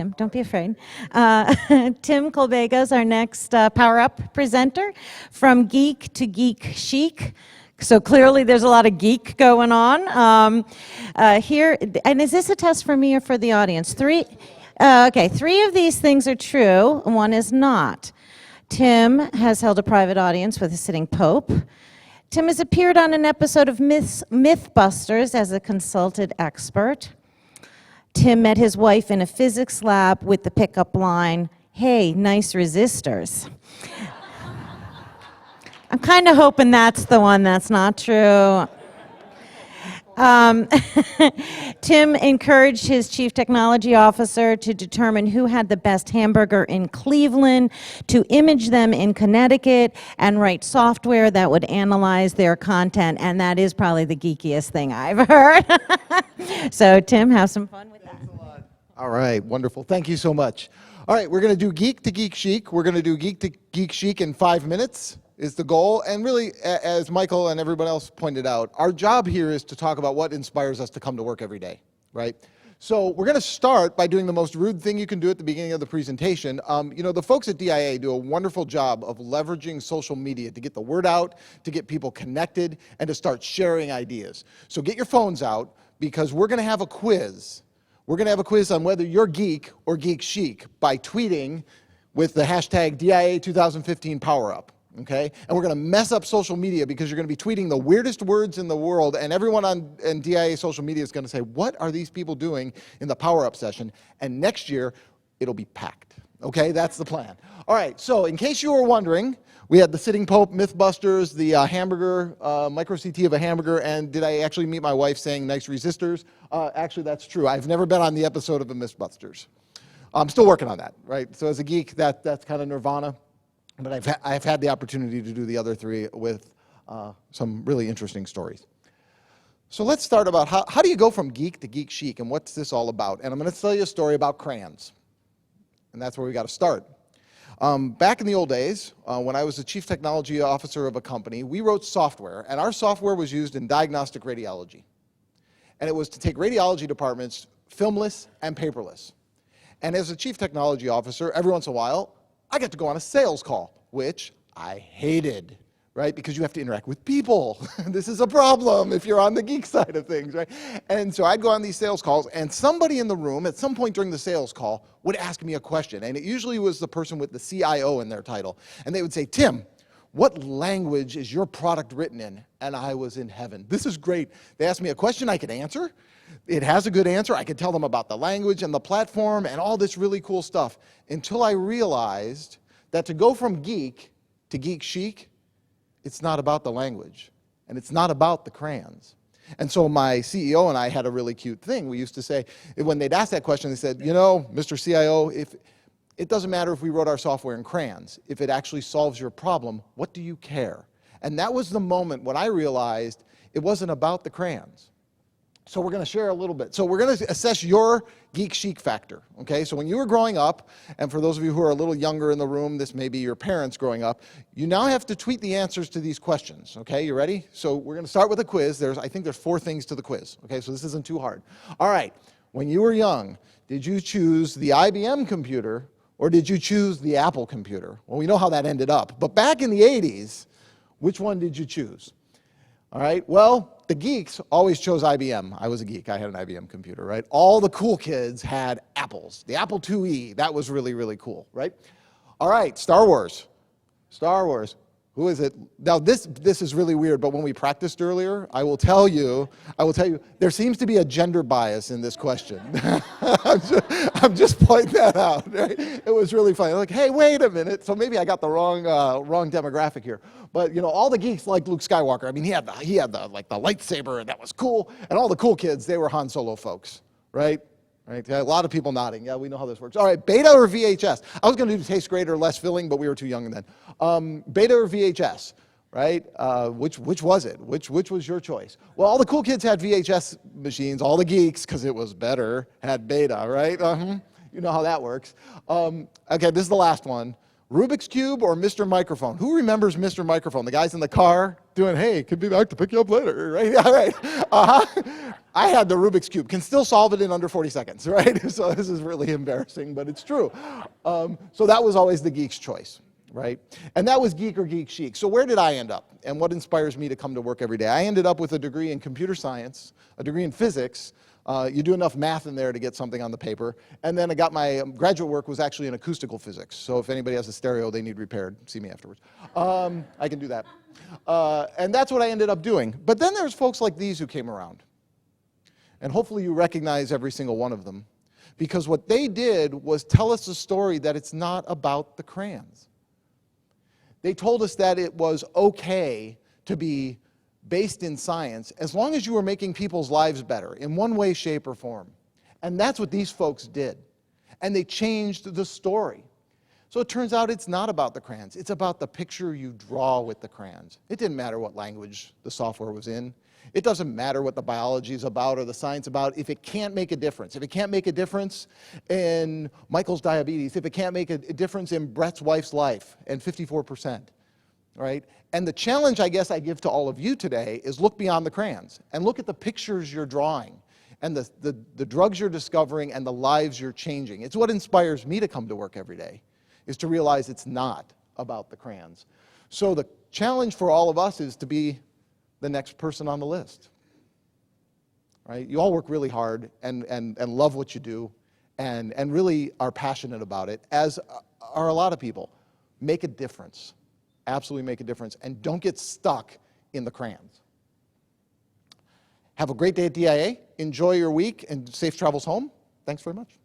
Tim. Don't be afraid. Tim Kulbago is our next Power Up presenter from Geek to Geek Chic. So clearly there's a lot of geek going on here. And is this a test for me or for the audience? Three of these things are true, one is not. Tim has held a private audience with a sitting pope. Tim has appeared on an episode of Mythbusters as a consulted expert. Tim met his wife in a physics lab with the pickup line, "Hey, nice resistors." I'm kind of hoping that's the one that's not true. Tim encouraged his chief technology officer to determine who had the best hamburger in Cleveland, to image them in Connecticut, and write software that would analyze their content. And that is probably the geekiest thing I've heard. So, Tim, have some fun with that. Thanks a lot. All right, wonderful. Thank you so much. All right, we're going to do Geek to Geek Chic. We're going to do Geek to Geek Chic in 5 minutes. Is the goal. And really, as Michael and everyone else pointed out, our job here is to talk about what inspires us to come to work every day, right? So we're going to start by doing the most rude thing you can do at the beginning of the presentation. You know, the folks at DIA do a wonderful job of leveraging social media to get the word out, to get people connected, and to start sharing ideas. So get your phones out, because we're going to have a quiz. We're going to have a quiz on whether you're geek or geek chic by tweeting with the hashtag DIA 2015 PowerUp. Okay, and we're going to mess up social media because you're going to be tweeting the weirdest words in the world, and everyone on DIA social media is going to say, what are these people doing in the Power Up session? And next year, it'll be packed. Okay, that's the plan. All right, so in case you were wondering, we had the Sitting Pope, Mythbusters, the hamburger, micro CT of a hamburger, and did I actually meet my wife saying nice resistors? Actually, that's true. I've never been on the episode of the Mythbusters. I'm still working on that, right? So as a geek, that's kind of nirvana. But I've had the opportunity to do the other three with some really interesting stories. So let's start about how do you go from geek to geek chic, and what's this all about? And I'm going to tell you a story about crayons. And that's where we got to start. Back in the old days, when I was the chief technology officer of a company, we wrote software, and our software was used in diagnostic radiology. And it was to take radiology departments filmless and paperless. And as a chief technology officer, every once in a while, I got to go on a sales call, which I hated, right? Because you have to interact with people. This is a problem if you're on the geek side of things, right? And so I'd go on these sales calls, and somebody in the room at some point during the sales call would ask me a question, and it usually was the person with the CIO in their title. And they would say, "Tim, what language is your product written in?" And I was in heaven. This is great. They asked me a question I could answer. It has a good answer. I could tell them about the language and the platform and all this really cool stuff, until I realized that to go from geek to geek chic, it's not about the language, and it's not about the crayons. And so my CEO and I had a really cute thing. We used to say, when they'd ask that question, they said, "You know, Mr. CIO, it doesn't matter if we wrote our software in crayons. If it actually solves your problem, what do you care?" And that was the moment when I realized it wasn't about the crayons. So we're going to share a little bit. So we're going to assess your geek chic factor, okay? So when you were growing up, and for those of you who are a little younger in the room, this may be your parents growing up, you now have to tweet the answers to these questions, okay? You ready? So we're going to start with a quiz. I think there's 4 things to the quiz, okay? So this isn't too hard. All right, when you were young, did you choose the IBM computer or did you choose the Apple computer? Well, we know how that ended up. But back in the 80s, which one did you choose? All right, well, the geeks always chose IBM. I was a geek, I had an IBM computer, right? All the cool kids had Apples. The Apple IIe, that was really, really cool, right? All right, Star Wars. Star Wars. Who is it? Now this is really weird, but when we practiced earlier, I will tell you, there seems to be a gender bias in this question. I'm just pointing that out, right? It was really funny. Like, hey, wait a minute. So maybe I got the wrong demographic here. But you know, all the geeks liked Luke Skywalker. I mean, he had the lightsaber, and that was cool. And all the cool kids, they were Han Solo folks, right? Right, a lot of people nodding. Yeah, we know how this works. All right, beta or VHS? I was going to do taste great or less filling, but we were too young then. Beta or VHS, right? Which was it? Which was your choice? Well, all the cool kids had VHS machines. All the geeks, because it was better, had beta, right? You know how that works. Okay, this is the last one. Rubik's Cube or Mr. Microphone? Who remembers Mr. Microphone? The guys in the car doing, hey, could be back to pick you up later, right? Yeah, right. I had the Rubik's Cube. Can still solve it in under 40 seconds, right? So this is really embarrassing, but it's true. So that was always the geek's choice, right? And that was geek or geek chic. So where did I end up? And what inspires me to come to work every day? I ended up with a degree in computer science, a degree in physics. You do enough math in there to get something on the paper. And then I got my graduate work was actually in acoustical physics. So if anybody has a stereo they need repaired, see me afterwards. I can do that. And that's what I ended up doing. But then there's folks like these who came around. And hopefully you recognize every single one of them. Because what they did was tell us a story that it's not about the crayons. They told us that it was okay to be based in science as long as you were making people's lives better in one way, shape, or form. And that's what these folks did. And they changed the story. So it turns out it's not about the crayons. It's about the picture you draw with the crayons. It didn't matter what language the software was in. It doesn't matter what the biology is about or the science about if it can't make a difference. If it can't make a difference in Michael's diabetes, if it can't make a difference in Brett's wife's life, and 54%, right? And the challenge I guess I give to all of you today is look beyond the crayons and look at the pictures you're drawing and the drugs you're discovering and the lives you're changing. It's what inspires me to come to work every day, is to realize it's not about the crayons. So the challenge for all of us is to be the next person on the list, right? You all work really hard and love what you do and really are passionate about it, as are a lot of people. Make a difference. Absolutely make a difference, and don't get stuck in the crayons. Have a great day at DIA. Enjoy your week and safe travels home. Thanks very much.